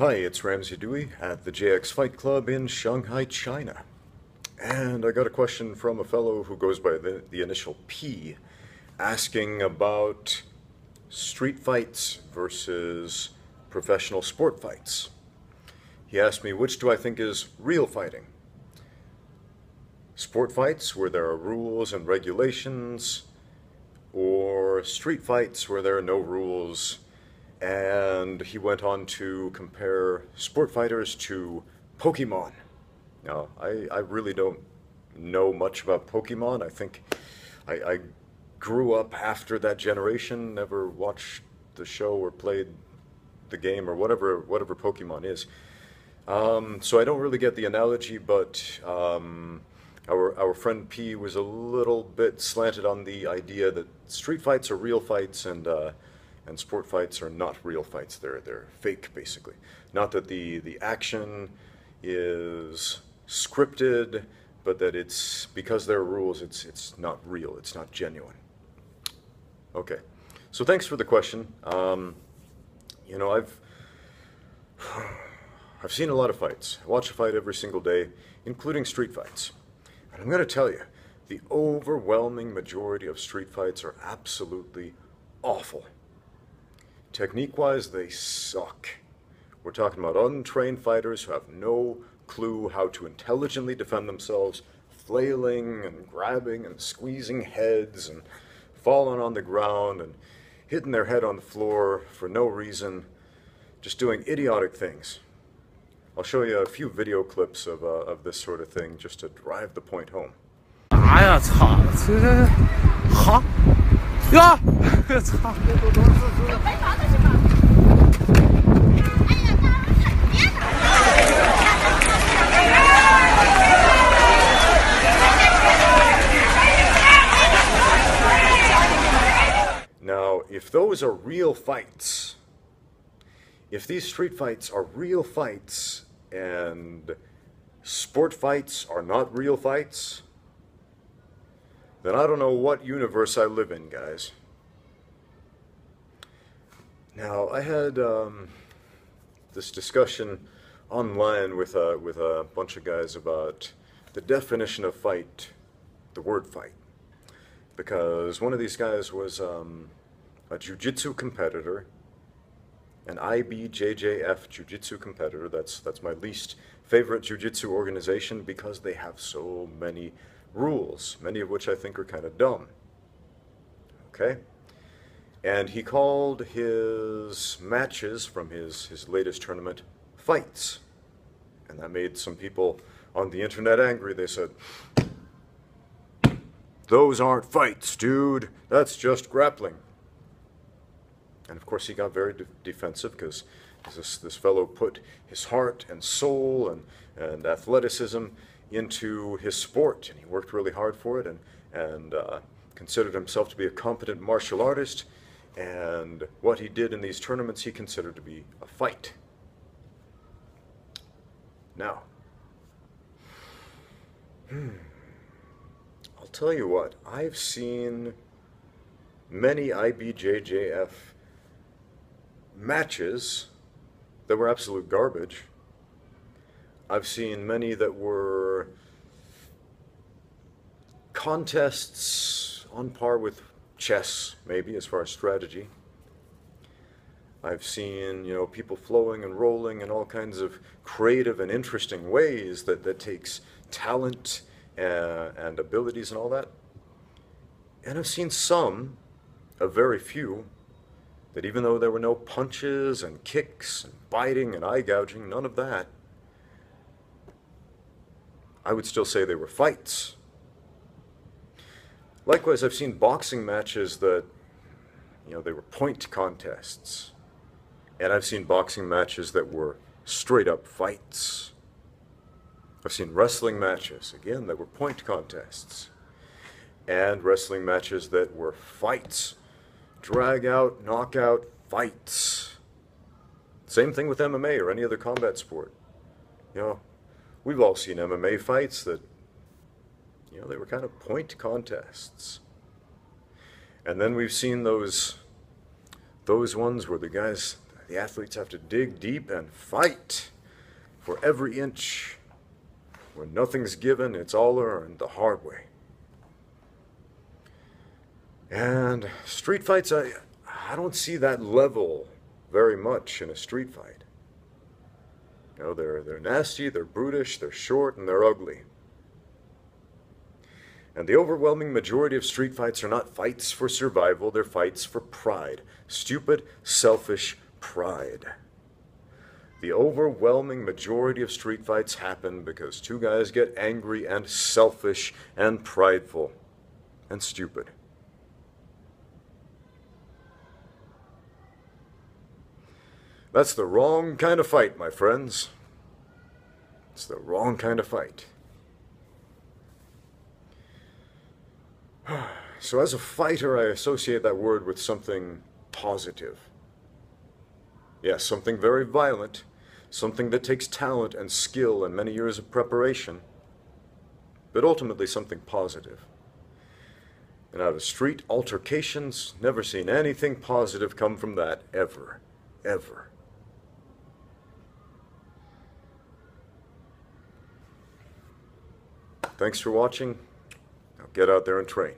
Hi, it's Ramsey Dewey at the JX Fight Club in Shanghai, China. And I got a question from a fellow who goes by the initial P, asking about street fights versus professional sport fights. He asked me, which do I think is real fighting? Sport fights where there are rules and regulations, or street fights where there are no rules? And he went on to compare sport fighters to Pokemon. Now, I really don't know much about Pokemon. I think I grew up after that generation, never watched the show or played the game or whatever Pokemon is. So I don't really get the analogy, but our friend P was a little bit slanted on the idea that street fights are real fights and sport fights are not real fights. They're fake, basically. Not that the action is scripted, but that it's because there are rules. It's not real. It's not genuine. Okay, so thanks for the question. You know, I've seen a lot of fights. I watch a fight every single day, including street fights. And I'm going to tell you, the overwhelming majority of street fights are absolutely awful. Technique-wise, they suck. We're talking about untrained fighters who have no clue how to intelligently defend themselves, flailing and grabbing and squeezing heads and falling on the ground and hitting their head on the floor for no reason, just doing idiotic things. I'll show you a few video clips of this sort of thing just to drive the point home. 哎呀操！这好呀！操！ Now, if those are real fights, if these street fights are real fights and sport fights are not real fights, then I don't know what universe I live in, guys. Now, I had this discussion online with a bunch of guys about the definition of fight, the word fight, because one of these guys was a jiu-jitsu competitor, an IBJJF jiu-jitsu competitor. That's my least favorite jiu-jitsu organization because they have so many rules, many of which I think are kind of dumb. Okay? And he called his matches from his latest tournament fights. And that made some people on the internet angry. They said, "Those aren't fights, dude. That's just grappling." And of course he got very defensive because this fellow put his heart and soul and athleticism into his sport, and he worked really hard for it, and considered himself to be a competent martial artist, and what he did in these tournaments he considered to be a fight. Now, I'll tell you what, I've seen many IBJJF matches that were absolute garbage. I've seen many that were contests on par with chess, maybe, as far as strategy. I've seen, you know, people flowing and rolling in all kinds of creative and interesting ways that takes talent and abilities and all that. And I've seen some, a very few, that even though there were no punches and kicks and biting and eye gouging, none of that, I would still say they were fights. Likewise, I've seen boxing matches that, you know, they were point contests. And I've seen boxing matches that were straight up fights. I've seen wrestling matches, again, that were point contests. And wrestling matches that were fights. Drag out, knockout fights. Same thing with MMA or any other combat sport. You know, we've all seen MMA fights that, you know, they were kind of point contests. And then we've seen those ones where the guys, The athletes have to dig deep and fight for every inch. When nothing's given, it's all earned the hard way. And street fights, I don't see that level very much in a street fight. You know, they're nasty, they're brutish, they're short, and they're ugly. And the overwhelming majority of street fights are not fights for survival, they're fights for pride. Stupid, selfish pride. The overwhelming majority of street fights happen because two guys get angry and selfish and prideful and stupid. That's the wrong kind of fight, my friends. It's the wrong kind of fight. So as a fighter, I associate that word with something positive. Yes, something very violent, something that takes talent and skill and many years of preparation, but ultimately something positive. And out of street altercations, never seen anything positive come from that, ever, ever. Thanks for watching. Now get out there and train.